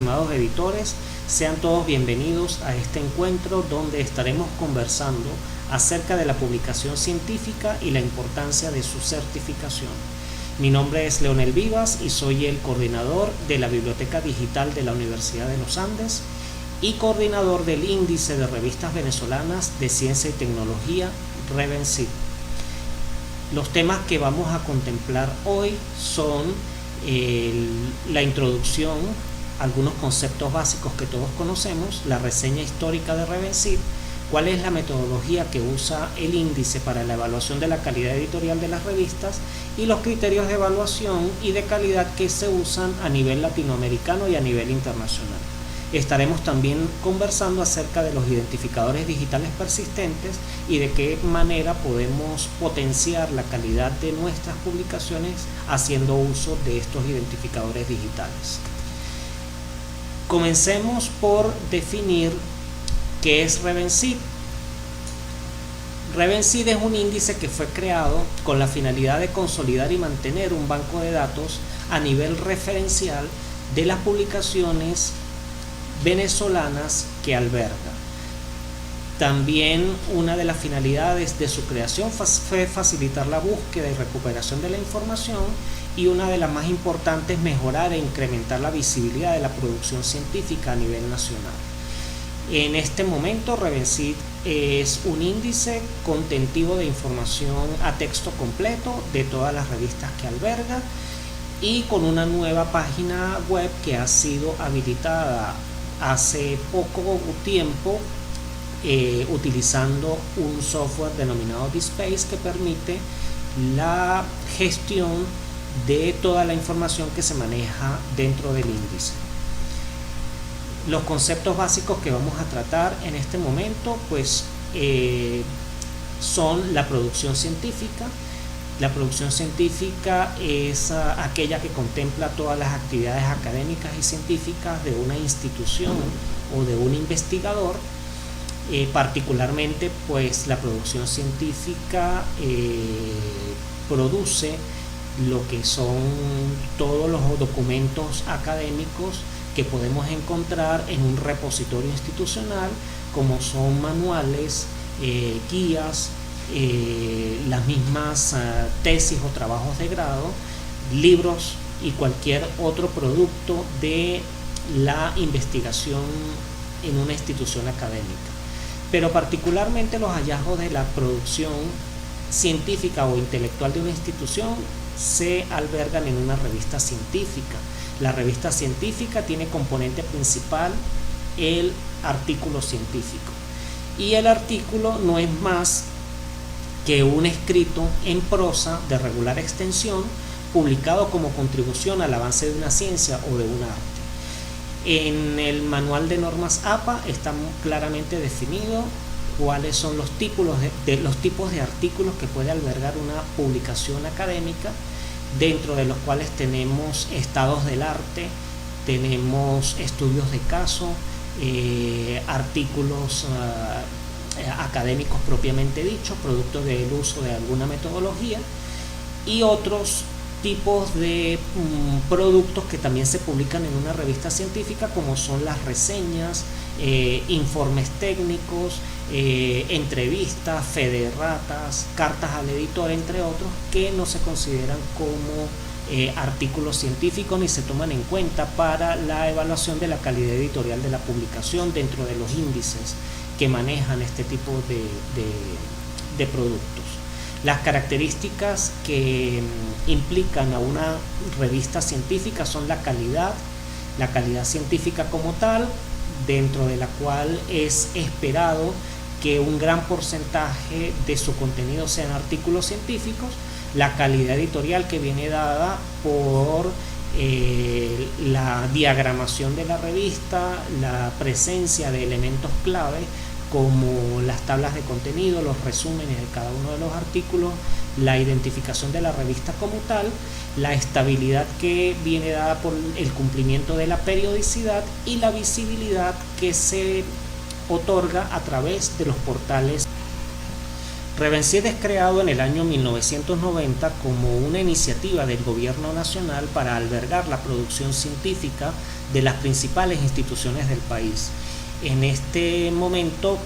estimados editores, sean todos bienvenidos a este encuentro donde estaremos conversando acerca de la publicación científica y la importancia de su certificación. Mi nombre es Leonel Vivas y soy el coordinador de la Biblioteca Digital de la Universidad de los Andes y coordinador del Índice de Revistas Venezolanas de Ciencia y Tecnología, RevenCit. Los temas que vamos a contemplar hoy son la introducción, algunos conceptos básicos que todos conocemos, la reseña histórica de RevenCit, cuál es la metodología que usa el índice para la evaluación de la calidad editorial de las revistas y los criterios de evaluación y de calidad que se usan a nivel latinoamericano y a nivel internacional. Estaremos también conversando acerca de los identificadores digitales persistentes y de qué manera podemos potenciar la calidad de nuestras publicaciones haciendo uso de estos identificadores digitales. Comencemos por definir qué es RevenCit. RevenCit es un índice que fue creado con la finalidad de consolidar y mantener un banco de datos a nivel referencial de las publicaciones venezolanas que alberga. También una de las finalidades de su creación fue facilitar la búsqueda y recuperación de la información, y una de las más importantes, mejorar e incrementar la visibilidad de la producción científica a nivel nacional. En este momento RevenCit es un índice contentivo de información a texto completo de todas las revistas que alberga, y con una nueva página web que ha sido habilitada hace poco tiempo utilizando un software denominado DSpace que permite la gestión de toda la información que se maneja dentro del índice. Los conceptos básicos que vamos a tratar en este momento son la producción científica. La producción científica es aquella que contempla todas las actividades académicas y científicas de una institución o de un investigador. Particularmente, la producción científica produce lo que son todos los documentos académicos que podemos encontrar en un repositorio institucional, como son manuales, guías, las mismas tesis o trabajos de grado, libros y cualquier otro producto de la investigación en una institución académica. Pero particularmente los hallazgos de la producción científica o intelectual de una institución se albergan en una revista científica. La revista científica tiene componente principal el artículo científico, y el artículo no es más que un escrito en prosa de regular extensión publicado como contribución al avance de una ciencia o de un arte. En el manual de normas APA está claramente definido cuáles son los tipos de artículos que puede albergar una publicación académica, dentro de los cuales tenemos estados del arte, tenemos estudios de caso, artículos académicos propiamente dichos, producto del uso de alguna metodología, y otros tipos de productos que también se publican en una revista científica, como son las reseñas, informes técnicos, entrevistas, fe de ratas, cartas al editor, entre otros, que no se consideran como artículos científicos ni se toman en cuenta para la evaluación de la calidad editorial de la publicación dentro de los índices que manejan este tipo de productos. Las características que implican a una revista científica son la calidad científica como tal, dentro de la cual es esperado que un gran porcentaje de su contenido sean artículos científicos, la calidad editorial que viene dada por la diagramación de la revista, la presencia de elementos clave como las tablas de contenido, los resúmenes de cada uno de los artículos, la identificación de la revista como tal, la estabilidad que viene dada por el cumplimiento de la periodicidad y la visibilidad que se otorga a través de los portales. Revencid es creado en el año 1990 como una iniciativa del gobierno nacional para albergar la producción científica de las principales instituciones del país. En este momento,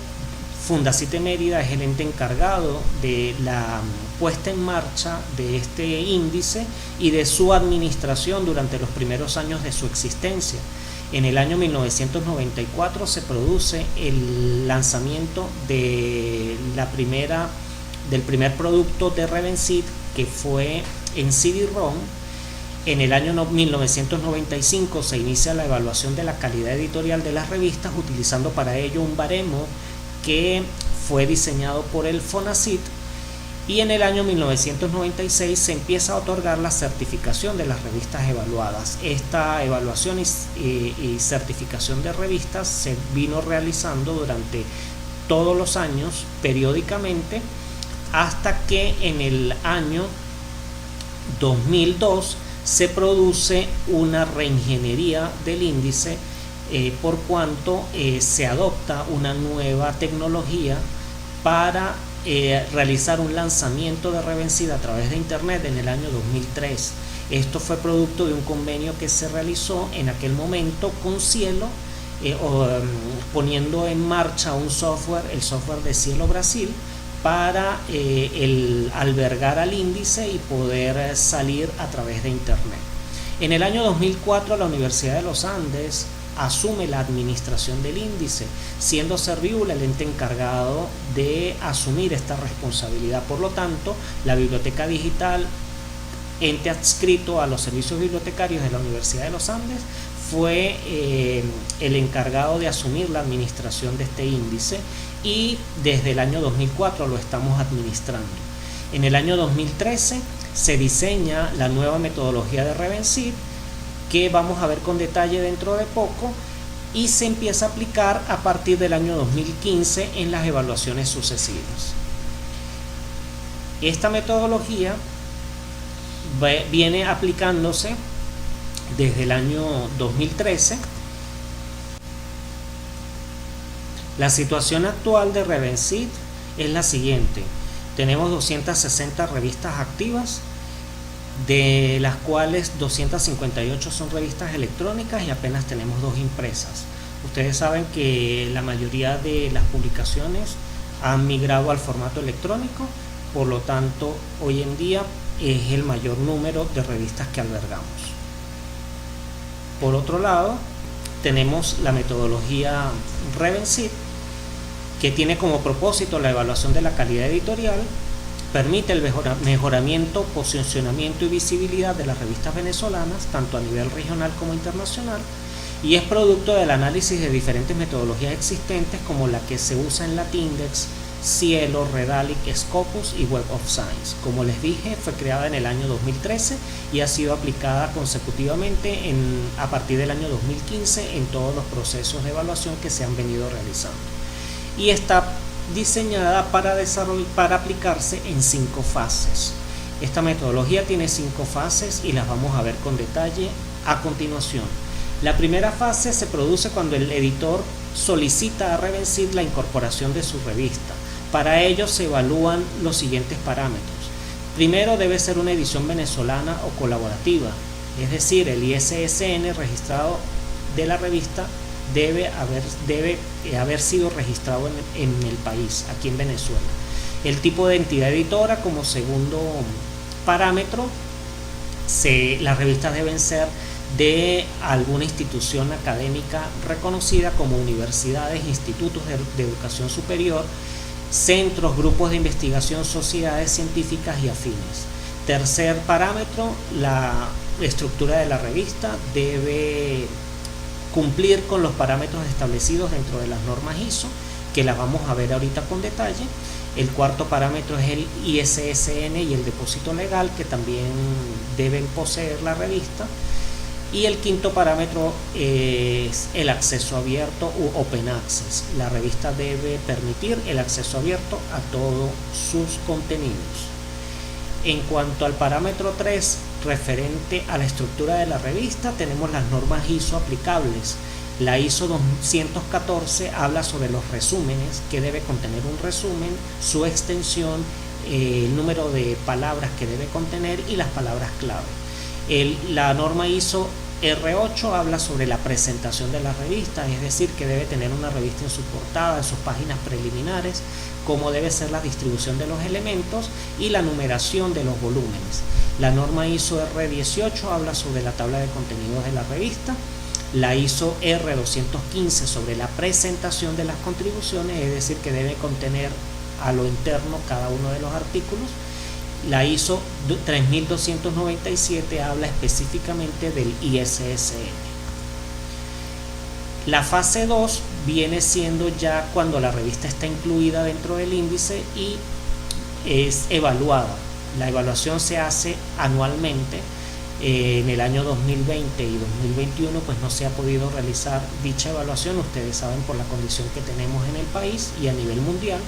Fundacite Mérida es el ente encargado de la puesta en marcha de este índice y de su administración durante los primeros años de su existencia. En el año 1994 se produce el lanzamiento del primer producto de Revencid, que fue en CD-ROM. En el año 1995 se inicia la evaluación de la calidad editorial de las revistas, utilizando para ello un baremo que fue diseñado por el FONACYT, y en el año 1996 se empieza a otorgar la certificación de las revistas evaluadas. Esta evaluación y certificación de revistas se vino realizando durante todos los años, periódicamente, hasta que en el año 2002 se produce una reingeniería del índice, por cuanto se adopta una nueva tecnología para realizar un lanzamiento de Revencid a través de internet en el año 2003. Esto fue producto de un convenio que se realizó en aquel momento con Cielo, poniendo en marcha un software, el software de Cielo Brasil, para albergar al índice y poder salir a través de internet. En el año 2004 la Universidad de los Andes asume la administración del índice, siendo Serviula el ente encargado de asumir esta responsabilidad. Por lo tanto, la Biblioteca Digital, ente adscrito a los servicios bibliotecarios de la Universidad de los Andes, fue el encargado de asumir la administración de este índice, y desde el año 2004 lo estamos administrando. En el año 2013 se diseña la nueva metodología de Revencid, que vamos a ver con detalle dentro de poco, y se empieza a aplicar a partir del año 2015 en las evaluaciones sucesivas. Esta metodología viene aplicándose desde el año 2013. La situación actual de Revencid es la siguiente: tenemos 260 revistas activas, de las cuales 258 son revistas electrónicas y apenas tenemos 2 impresas. Ustedes saben que la mayoría de las publicaciones han migrado al formato electrónico, por lo tanto hoy en día es el mayor número de revistas que albergamos. Por otro lado, tenemos la metodología Revencid, que tiene como propósito la evaluación de la calidad editorial, permite el mejoramiento, posicionamiento y visibilidad de las revistas venezolanas, tanto a nivel regional como internacional, y es producto del análisis de diferentes metodologías existentes, como la que se usa en Latindex, Cielo, Redalic, Scopus y Web of Science. Como les dije, fue creada en el año 2013 y ha sido aplicada consecutivamente a partir del año 2015 en todos los procesos de evaluación que se han venido realizando. Y está diseñada para aplicarse en 5 fases. Esta metodología tiene 5 fases y las vamos a ver con detalle a continuación. La primera fase se produce cuando el editor solicita a Revencid la incorporación de su revista. Para ello se evalúan los siguientes parámetros. Primero, debe ser una edición venezolana o colaborativa, es decir, el ISSN registrado de la revista debe haber sido registrado en el país, aquí en Venezuela. El tipo de entidad editora como segundo parámetro. Las revistas deben ser de alguna institución académica reconocida, como universidades, institutos de educación superior, centros, grupos de investigación, sociedades científicas y afines. Tercer parámetro, la estructura de la revista debe cumplir con los parámetros establecidos dentro de las normas ISO, que las vamos a ver ahorita con detalle. El cuarto parámetro es el ISSN y el depósito legal, que también deben poseer la revista. Y el quinto parámetro es el acceso abierto u open access. La revista debe permitir el acceso abierto a todos sus contenidos. En cuanto al parámetro 3, referente a la estructura de la revista, tenemos las normas ISO aplicables. La ISO 214 habla sobre los resúmenes, que debe contener un resumen, su extensión, el número de palabras que debe contener y las palabras clave. La norma ISO R8 habla sobre la presentación de la revista, es decir, que debe tener una revista en su portada, en sus páginas preliminares, cómo debe ser la distribución de los elementos y la numeración de los volúmenes. La norma ISO R18 habla sobre la tabla de contenidos de la revista. La ISO R215 sobre la presentación de las contribuciones, es decir, que debe contener a lo interno cada uno de los artículos. La ISO 3297 habla específicamente del ISSN. La fase 2 viene siendo ya cuando la revista está incluida dentro del índice y es evaluada. La evaluación se hace anualmente. En el año 2020 y 2021 pues no se ha podido realizar dicha evaluación, ustedes saben, por la condición que tenemos en el país y a nivel mundial.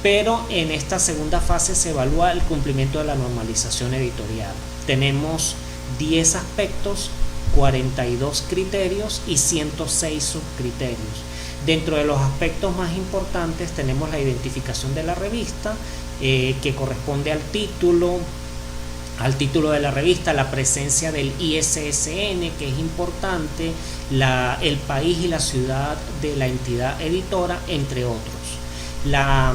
Pero en esta segunda fase se evalúa el cumplimiento de la normalización editorial. Tenemos 10 aspectos, 42 criterios y 106 subcriterios. Dentro de los aspectos más importantes tenemos la identificación de la revista, que corresponde al título de la revista, la presencia del ISSN, que es importante, el país y la ciudad de la entidad editora, entre otros. La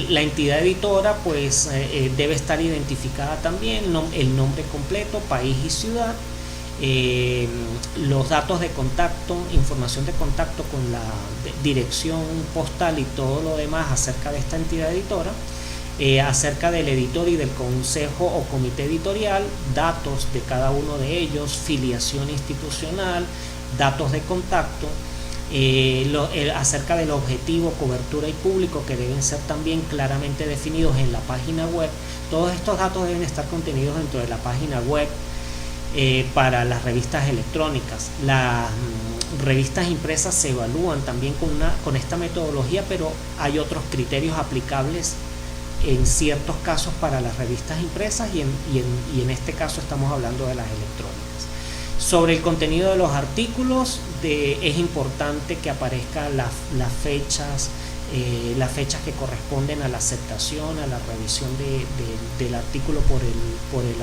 entidad editora pues debe estar identificada también, el nombre completo, país y ciudad, los datos de contacto, información de contacto con la dirección postal y todo lo demás acerca de esta entidad editora, acerca del editor y del consejo o comité editorial, datos de cada uno de ellos, filiación institucional, datos de contacto, acerca del objetivo, cobertura y público, que deben ser también claramente definidos en la página web. Todos estos datos deben estar contenidos dentro de la página web. Para las revistas electrónicas, las revistas impresas se evalúan también con esta metodología, pero hay otros criterios aplicables en ciertos casos para las revistas impresas y en este caso estamos hablando de las electrónicas. Sobre el contenido de los artículos, es importante que aparezcan las fechas que corresponden a la aceptación, a la revisión del artículo por el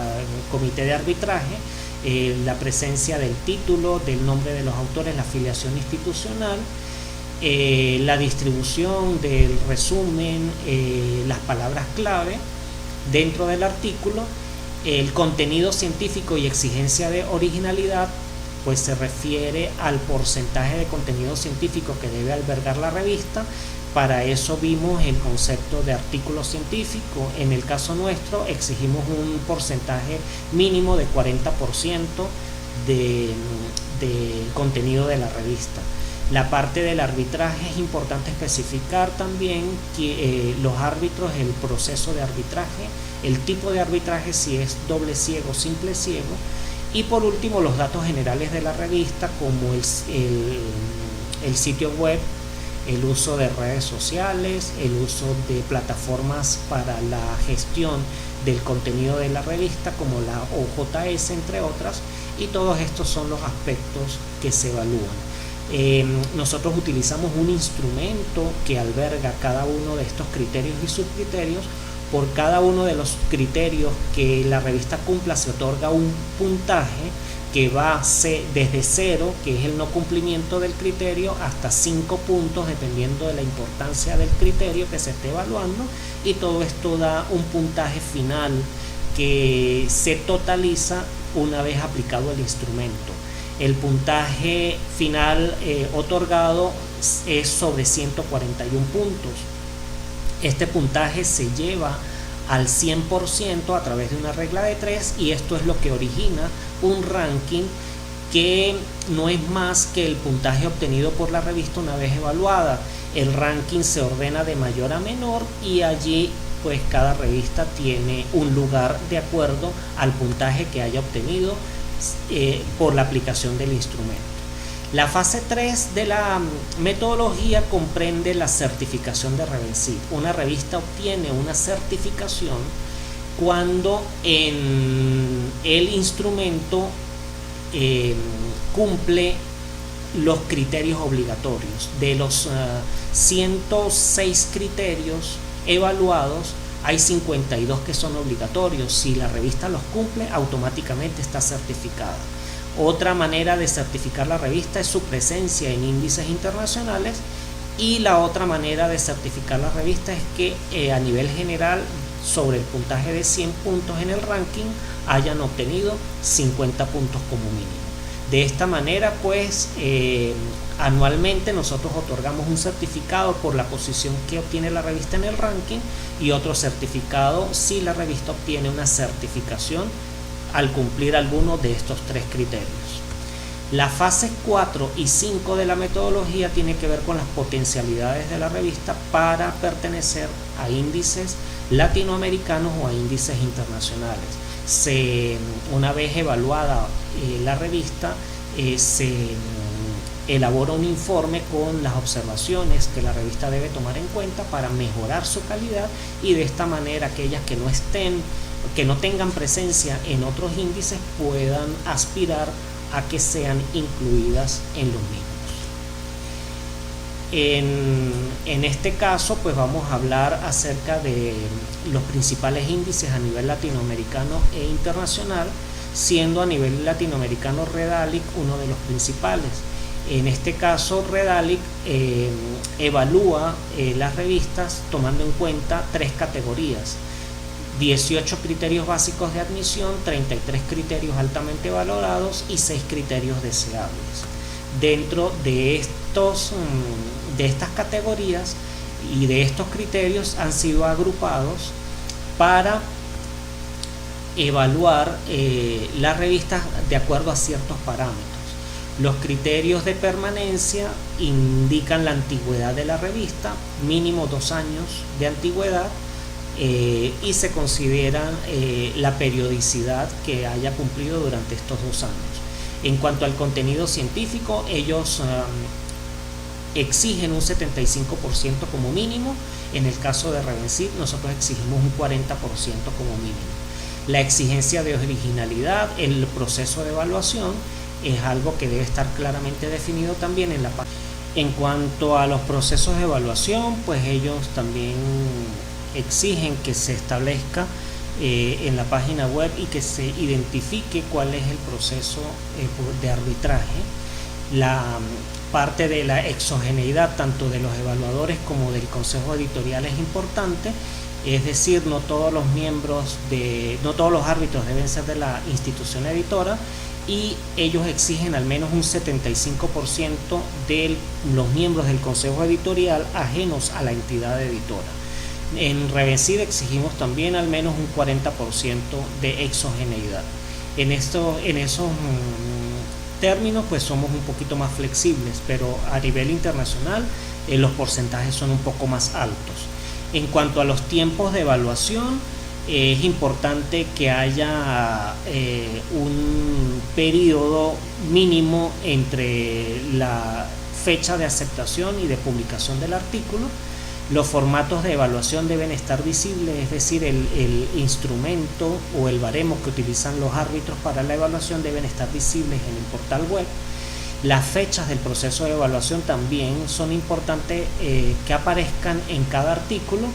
comité de arbitraje, la presencia del título, del nombre de los autores, la afiliación institucional, la distribución del resumen, las palabras clave dentro del artículo, el contenido científico y exigencia de originalidad, pues se refiere al porcentaje de contenido científico que debe albergar la revista. Para eso vimos el concepto de artículo científico. En el caso nuestro exigimos un porcentaje mínimo de 40% del contenido de la revista. La parte del arbitraje es importante especificar también que los árbitros, el proceso de arbitraje, el tipo de arbitraje, si es doble ciego, simple ciego, y por último los datos generales de la revista, como el sitio web, el uso de redes sociales, el uso de plataformas para la gestión del contenido de la revista como la OJS, entre otras, y todos estos son los aspectos que se evalúan. Nosotros utilizamos un instrumento que alberga cada uno de estos criterios y subcriterios. Por cada uno de los criterios que la revista cumpla se otorga un puntaje que va desde 0, que es el no cumplimiento del criterio, hasta 5 puntos dependiendo de la importancia del criterio que se esté evaluando, y todo esto da un puntaje final que se totaliza una vez aplicado el instrumento. El puntaje final otorgado es sobre 141 puntos. Este puntaje se lleva al 100% a través de una regla de 3, y esto es lo que origina un ranking que no es más que el puntaje obtenido por la revista una vez evaluada. El ranking se ordena de mayor a menor y allí pues cada revista tiene un lugar de acuerdo al puntaje que haya obtenido por la aplicación del instrumento. La fase 3 de la metodología comprende la certificación de Revensit. Una revista obtiene una certificación cuando en el instrumento cumple los criterios obligatorios. De los 106 criterios evaluados, hay 52 que son obligatorios. Si la revista los cumple, automáticamente está certificada. Otra manera de certificar la revista es su presencia en índices internacionales, y la otra manera de certificar la revista es que a nivel general, sobre el puntaje de 100 puntos en el ranking, hayan obtenido 50 puntos como mínimo. De esta manera, pues, anualmente nosotros otorgamos un certificado por la posición que obtiene la revista en el ranking, y otro certificado si la revista obtiene una certificación al cumplir alguno de estos 3 criterios. Las fases 4 y 5 de la metodología tiene que ver con las potencialidades de la revista para pertenecer a índices latinoamericanos o a índices internacionales. Una vez evaluada la revista, se elabora un informe con las observaciones que la revista debe tomar en cuenta para mejorar su calidad, y de esta manera aquellas que no tengan presencia en otros índices puedan aspirar a que sean incluidas en los mismos. En este caso, pues vamos a hablar acerca de los principales índices a nivel latinoamericano e internacional, siendo a nivel latinoamericano Redalic uno de los principales. En este caso, Redalic evalúa las revistas tomando en cuenta 3 categorías: 18 criterios básicos de admisión, 33 criterios altamente valorados y 6 criterios deseables. Dentro de estas categorías y de estos criterios han sido agrupados para evaluar las revistas de acuerdo a ciertos parámetros. Los criterios de permanencia indican la antigüedad de la revista, mínimo 2 años de antigüedad, y se considera la periodicidad que haya cumplido durante estos 2 años. En cuanto al contenido científico, ellos exigen un 75% como mínimo. En el caso de Revencid, nosotros exigimos un 40% como mínimo. La exigencia de originalidad, el proceso de evaluación, es algo que debe estar claramente definido también en la página. En cuanto a los procesos de evaluación, pues ellos también exigen que se establezca en la página web y que se identifique cuál es el proceso de arbitraje. La parte de la exogeneidad tanto de los evaluadores como del consejo editorial es importante, es decir, no todos los árbitros deben ser de la institución editora, y ellos exigen al menos un 75% de los miembros del consejo editorial ajenos a la entidad editora. En Revencid exigimos también al menos un 40% de exogeneidad. En esos términos pues somos un poquito más flexibles, pero a nivel internacional los porcentajes son un poco más altos. En cuanto a los tiempos de evaluación, es importante que haya un periodo mínimo entre la fecha de aceptación y de publicación del artículo. Los formatos de evaluación deben estar visibles, es decir, el instrumento o el baremo que utilizan los árbitros para la evaluación deben estar visibles en el portal web. Las fechas del proceso de evaluación también son importantes que aparezcan en cada artículo,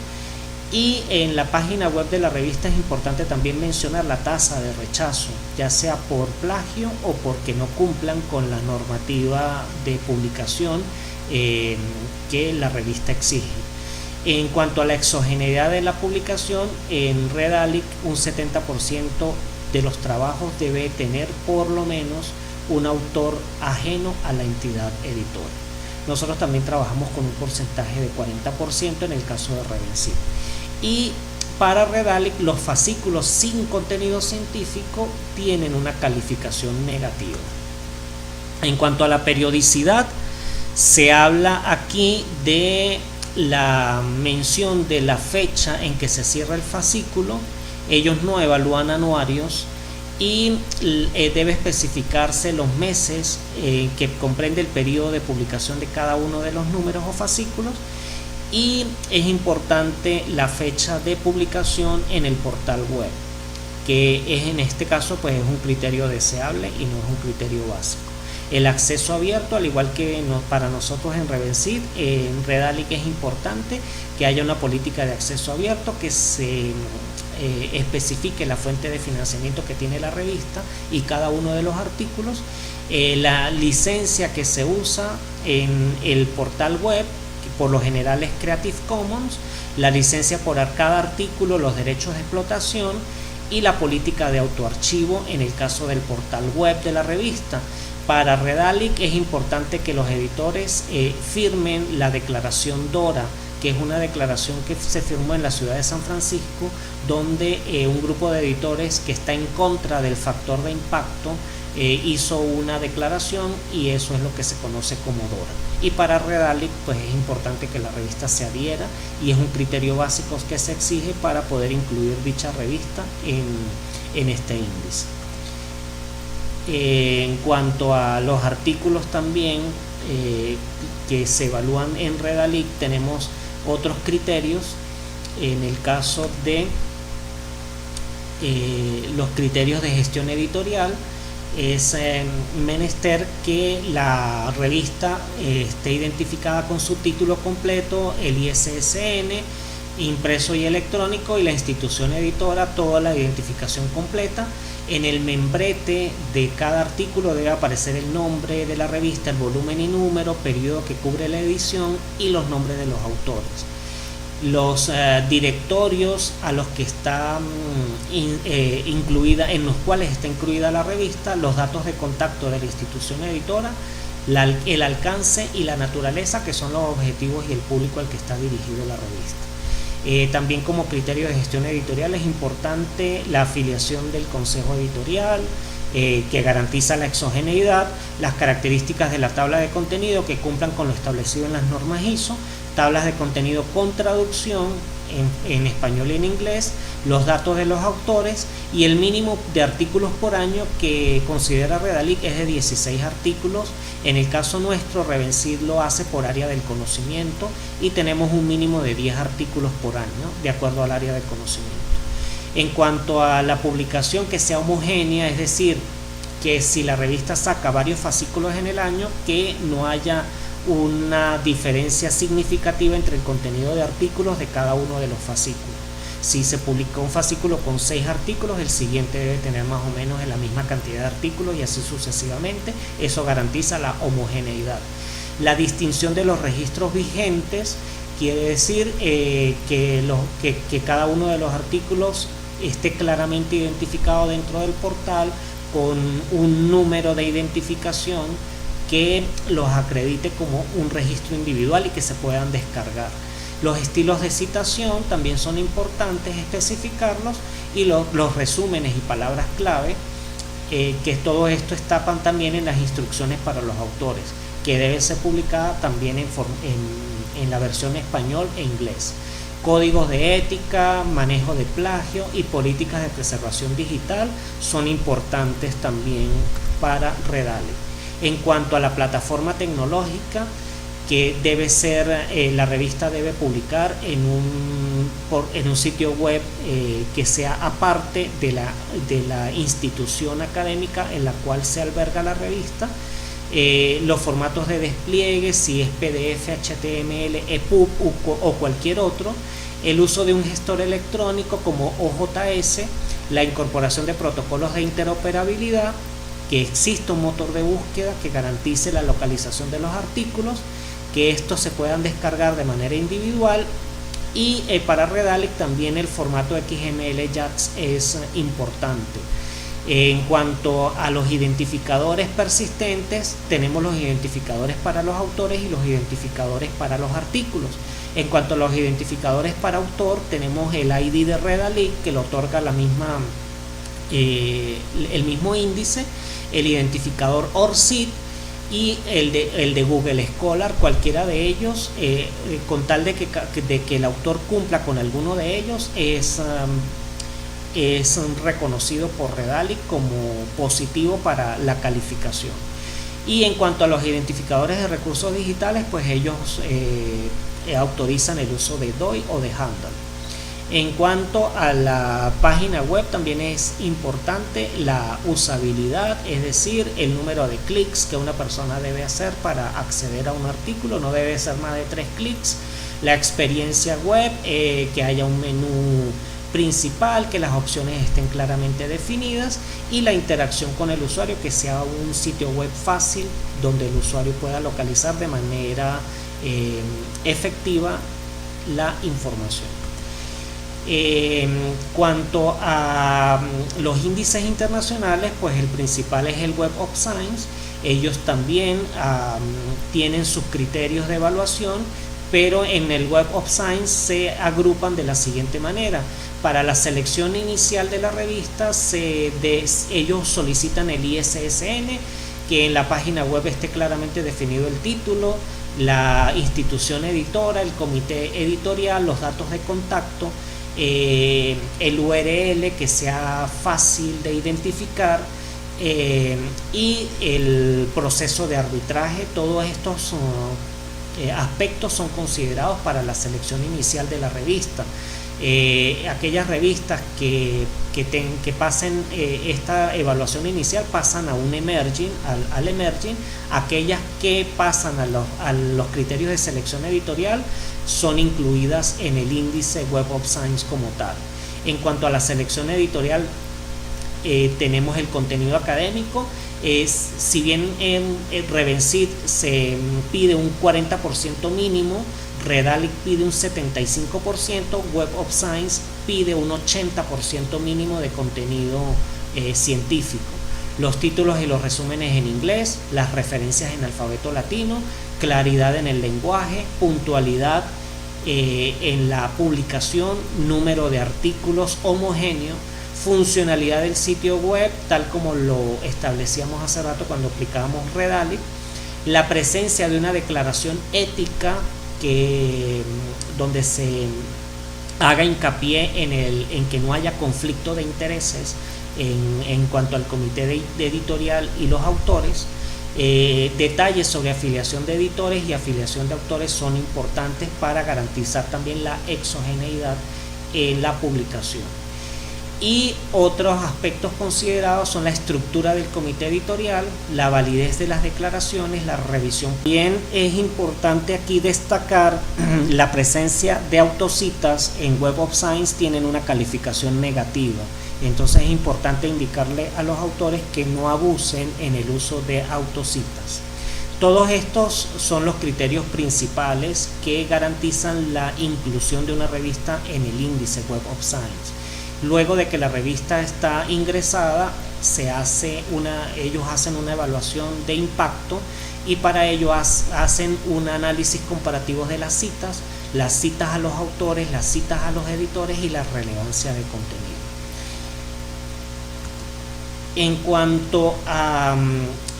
y en la página web de la revista es importante también mencionar la tasa de rechazo, ya sea por plagio o porque no cumplan con la normativa de publicación que la revista exige. En cuanto a la exogeneidad de la publicación, en Redalic un 70% de los trabajos debe tener por lo menos un autor ajeno a la entidad editora. Nosotros también trabajamos con un porcentaje de 40% en el caso de Revencid. Y para Redalic, los fascículos sin contenido científico tienen una calificación negativa. En cuanto a la periodicidad, se habla aquí de la mención de la fecha en que se cierra el fascículo. Ellos no evalúan anuarios y debe especificarse los meses que comprende el periodo de publicación de cada uno de los números o fascículos, y es importante la fecha de publicación en el portal web, que es en este caso pues es un criterio deseable y no es un criterio básico. El acceso abierto, al igual que para nosotros en Revencid, en Redalyc es importante que haya una política de acceso abierto, que se especifique la fuente de financiamiento que tiene la revista y cada uno de los artículos, la licencia que se usa en el portal web, que por lo general es Creative Commons, la licencia por cada artículo, los derechos de explotación y la política de autoarchivo en el caso del portal web de la revista. Para Redalyc es importante que los editores firmen la declaración DORA, que es una declaración que se firmó en la ciudad de San Francisco, donde un grupo de editores que está en contra del factor de impacto hizo una declaración, y eso es lo que se conoce como DORA. Y para Redalyc pues es importante que la revista se adhiera, y es un criterio básico que se exige para poder incluir dicha revista en este índice. En cuanto a los artículos también que se evalúan en Redalyc, tenemos otros criterios. En el caso de los criterios de gestión editorial, es menester que la revista esté identificada con su título completo, el ISSN, impreso y electrónico, y la institución editora, toda la identificación completa. En el membrete de cada artículo debe aparecer el nombre de la revista, el volumen y número, periodo que cubre la edición y los nombres de los autores. Los directorios a los que está incluida, en los cuales está incluida la revista, los datos de contacto de la institución editora, el alcance y la naturaleza, que son los objetivos y el público al que está dirigido la revista. También como criterio de gestión editorial es importante la afiliación del consejo editorial, que garantiza la exogeneidad, las características de la tabla de contenido que cumplan con lo establecido en las normas ISO, tablas de contenido con traducción en español y en inglés, los datos de los autores, y el mínimo de artículos por año que considera Redalyc es de 16 artículos. En el caso nuestro, Revencid lo hace por área del conocimiento y tenemos un mínimo de 10 artículos por año, de acuerdo al área del conocimiento. En cuanto a la publicación, que sea homogénea, es decir, que si la revista saca varios fascículos en el año, que no haya una diferencia significativa entre el contenido de artículos de cada uno de los fascículos. Si se publica un fascículo con 6 artículos, el siguiente debe tener más o menos la misma cantidad de artículos, y así sucesivamente. Eso garantiza la homogeneidad. La distinción de los registros vigentes quiere decir que cada uno de los artículos esté claramente identificado dentro del portal con un número de identificación que los acredite como un registro individual y que se puedan descargar. Los estilos de citación también son importantes especificarlos, y los resúmenes y palabras clave, que todo esto está también en las instrucciones para los autores, que debe ser publicada también en la versión español e inglés. Códigos de ética, manejo de plagio y políticas de preservación digital son importantes también para Redalyc. En cuanto a la plataforma tecnológica, que debe ser, la revista debe publicar en un sitio web que sea aparte de la institución académica en la cual se alberga la revista. Los formatos de despliegue, si es PDF, HTML, EPUB o cualquier otro, el uso de un gestor electrónico como OJS, la incorporación de protocolos de interoperabilidad, que exista un motor de búsqueda que garantice la localización de los artículos, que estos se puedan descargar de manera individual, y para Redalyc también el formato XML JAX es importante. En cuanto a los identificadores persistentes, tenemos los identificadores para los autores y los identificadores para los artículos. En cuanto a los identificadores para autor, tenemos el ID de Redalyc, que lo otorga el mismo índice, el identificador ORCID y el de Google Scholar. Cualquiera de ellos, con tal de que el autor cumpla con alguno de ellos, es reconocido por Redalyc como positivo para la calificación. Y en cuanto a los identificadores de recursos digitales, pues ellos autorizan el uso de DOI o de Handle. En cuanto a la página web, también es importante la usabilidad, es decir, el número de clics que una persona debe hacer para acceder a un artículo, no debe ser más de 3 clics. La experiencia web, que haya un menú principal, que las opciones estén claramente definidas, y la interacción con el usuario, que sea un sitio web fácil donde el usuario pueda localizar de manera efectiva la información. Cuanto a los índices internacionales, pues el principal es el Web of Science. Ellos también tienen sus criterios de evaluación, pero en el Web of Science se agrupan de la siguiente manera. Para la selección inicial de la revista, ellos solicitan el ISSN, que en la página web esté claramente definido el título, la institución editora, el comité editorial, los datos de contacto, el URL que sea fácil de identificar, y el proceso de arbitraje. Todos estos aspectos son considerados para la selección inicial de la revista. Aquellas revistas que pasen esta evaluación inicial pasan a un emerging, al emerging. Aquellas que pasan a los criterios de selección editorial son incluidas en el índice Web of Science como tal. En cuanto a la selección editorial, tenemos el contenido académico. Si bien en Revensit se pide un 40% mínimo, Redalyc pide un 75%, Web of Science pide un 80% mínimo de contenido científico. Los títulos y los resúmenes en inglés, las referencias en alfabeto latino, claridad en el lenguaje, puntualidad en la publicación, número de artículos homogéneo, funcionalidad del sitio web, tal como lo establecíamos hace rato cuando aplicábamos Redalyc, la presencia de una declaración ética donde se haga hincapié en que no haya conflicto de intereses en cuanto al comité de editorial y los autores. Detalles sobre afiliación de editores y afiliación de autores son importantes para garantizar también la exogeneidad en la publicación. Y otros aspectos considerados son la estructura del comité editorial, la validez de las declaraciones, la revisión. Bien, es importante aquí destacar la presencia de autocitas en Web of Science. Tienen una calificación negativa, entonces es importante indicarle a los autores que no abusen en el uso de autocitas. Todos estos son los criterios principales que garantizan la inclusión de una revista en el índice Web of Science. Luego de que la revista está ingresada, ellos hacen una evaluación de impacto, y para ello hacen un análisis comparativo de las citas a los autores, las citas a los editores y la relevancia de contenido. En cuanto a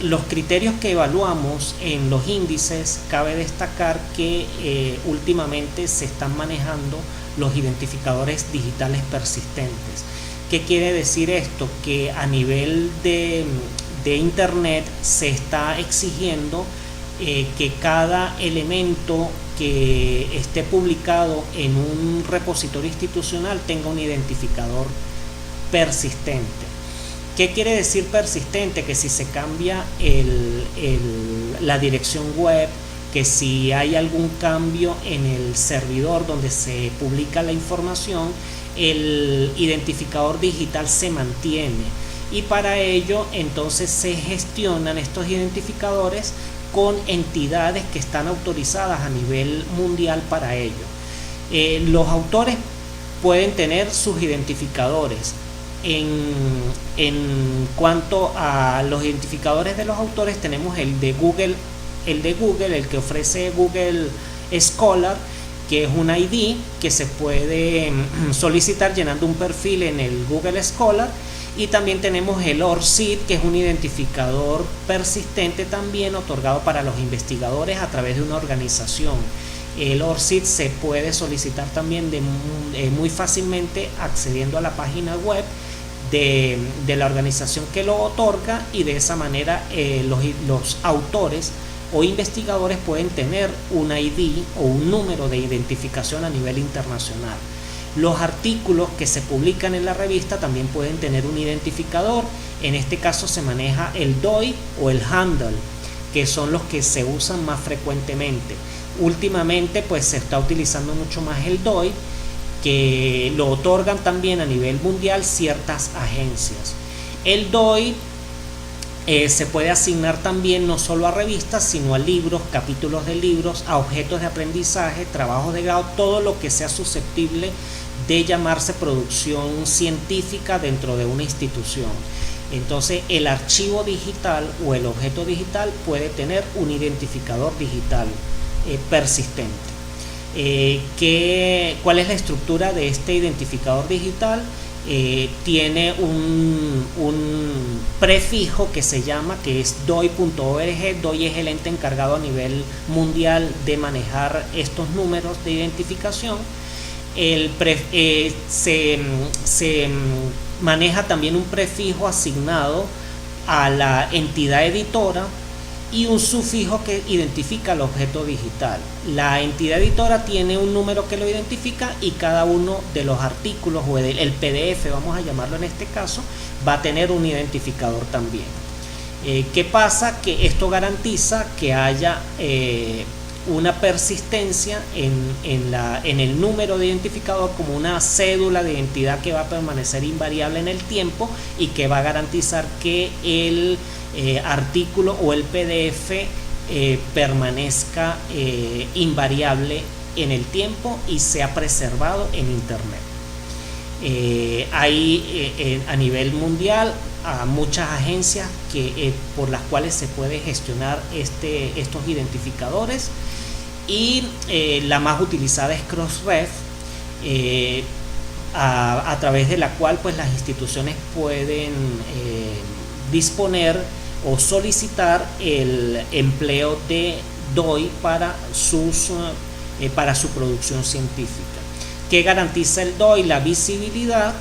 los criterios que evaluamos en los índices, cabe destacar que últimamente se están manejando los identificadores digitales persistentes. ¿Qué quiere decir esto? Que a nivel de Internet se está exigiendo que cada elemento que esté publicado en un repositorio institucional tenga un identificador persistente. ¿Qué quiere decir persistente? Que si se cambia la dirección web, que si hay algún cambio en el servidor donde se publica la información, el identificador digital se mantiene, y para ello entonces se gestionan estos identificadores con entidades que están autorizadas a nivel mundial para ello. Los autores pueden tener sus identificadores. En cuanto a los identificadores de los autores, tenemos el de Google, el que ofrece Google Scholar, que es un ID que se puede solicitar llenando un perfil en el Google Scholar. Y también tenemos el ORCID, que es un identificador persistente también otorgado para los investigadores a través de una organización. El ORCID se puede solicitar también muy fácilmente accediendo a la página web de la organización que lo otorga, y de esa manera los autores o investigadores pueden tener un ID o un número de identificación a nivel internacional. Los artículos que se publican en la revista también pueden tener un identificador. En este caso se maneja el DOI o el handle, que son los que se usan más frecuentemente. Últimamente pues se está utilizando mucho más el DOI, que lo otorgan también a nivel mundial ciertas agencias. El DOI se puede asignar también no solo a revistas, sino a libros, capítulos de libros, a objetos de aprendizaje, trabajos de grado, todo lo que sea susceptible de llamarse producción científica dentro de una institución. Entonces el archivo digital o el objeto digital puede tener un identificador digital persistente. ¿Cuál es la estructura de este identificador digital? Tiene un prefijo que se llama, que es doi.org. DOI es el ente encargado a nivel mundial de manejar estos números de identificación. Se maneja también un prefijo asignado a la entidad editora y un sufijo que identifica el objeto digital. La entidad editora tiene un número que lo identifica y cada uno de los artículos o el PDF, vamos a llamarlo en este caso, va a tener un identificador también. ¿Qué pasa? Que esto garantiza que haya una persistencia en el número de identificador, como una cédula de identidad que va a permanecer invariable en el tiempo y que va a garantizar que el artículo o el PDF permanezca invariable en el tiempo y sea preservado en internet. Hay a nivel mundial a muchas agencias por las cuales se puede gestionar estos identificadores, y la más utilizada es Crossref, a través de la cual pues las instituciones pueden disponer o solicitar el empleo de DOI para su producción científica. ¿Qué garantiza el DOI? La visibilidad,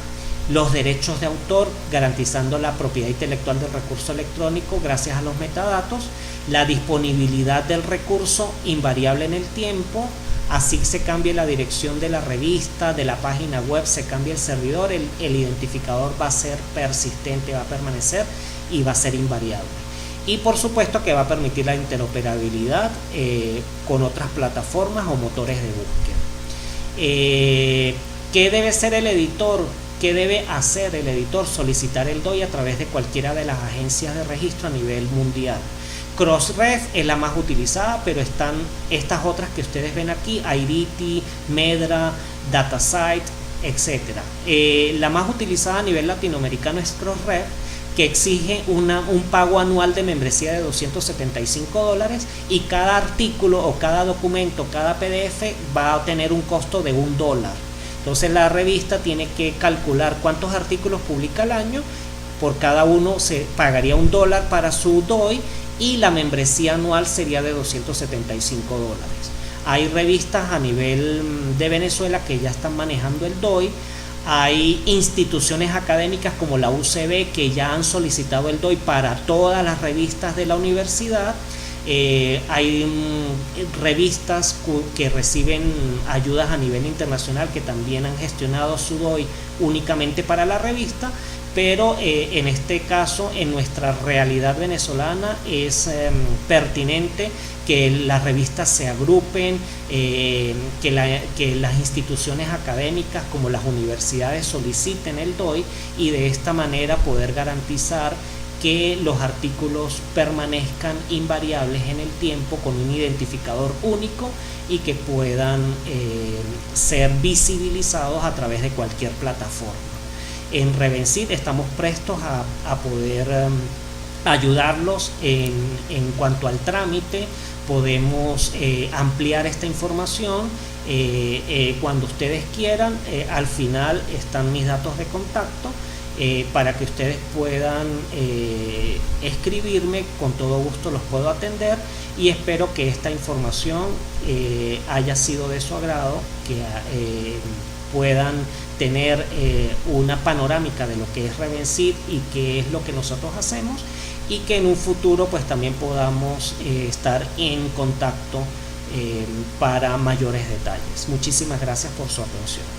los derechos de autor, garantizando la propiedad intelectual del recurso electrónico gracias a los metadatos, la disponibilidad del recurso invariable en el tiempo, así se cambie la dirección de la revista, de la página web, se cambia el servidor, el identificador va a ser persistente, va a permanecer y va a ser invariable. Y por supuesto que va a permitir la interoperabilidad con otras plataformas o motores de búsqueda. ¿Qué debe ser el editor? ¿Qué debe hacer el editor? Solicitar el DOI a través de cualquiera de las agencias de registro a nivel mundial. Crossref es la más utilizada, pero están estas otras que ustedes ven aquí, IRITI, Medra, DataCite, etc. La más utilizada a nivel latinoamericano es Crossref, que exige un pago anual de membresía de $275, y cada artículo o cada documento, cada PDF va a tener un costo de $1. Entonces la revista tiene que calcular cuántos artículos publica al año, por cada uno se pagaría $1 para su DOI y la membresía anual sería de $275. Hay revistas a nivel de Venezuela que ya están manejando el DOI. Hay instituciones académicas como la UCB que ya han solicitado el DOI para todas las revistas de la universidad. Hay revistas que reciben ayudas a nivel internacional que también han gestionado su DOI únicamente para la revista, pero en este caso, en nuestra realidad venezolana, es pertinente que las revistas se agrupen, que las instituciones académicas como las universidades soliciten el DOI, y de esta manera poder garantizar que los artículos permanezcan invariables en el tiempo con un identificador único y que puedan ser visibilizados a través de cualquier plataforma. En Revencid estamos prestos a poder ayudarlos en cuanto al trámite. Podemos ampliar esta información cuando ustedes quieran. Al final están mis datos de contacto para que ustedes puedan escribirme. Con todo gusto los puedo atender, y espero que esta información haya sido de su agrado, que puedan tener una panorámica de lo que es Revencid y qué es lo que nosotros hacemos, y que en un futuro pues también podamos estar en contacto para mayores detalles. Muchísimas gracias por su atención.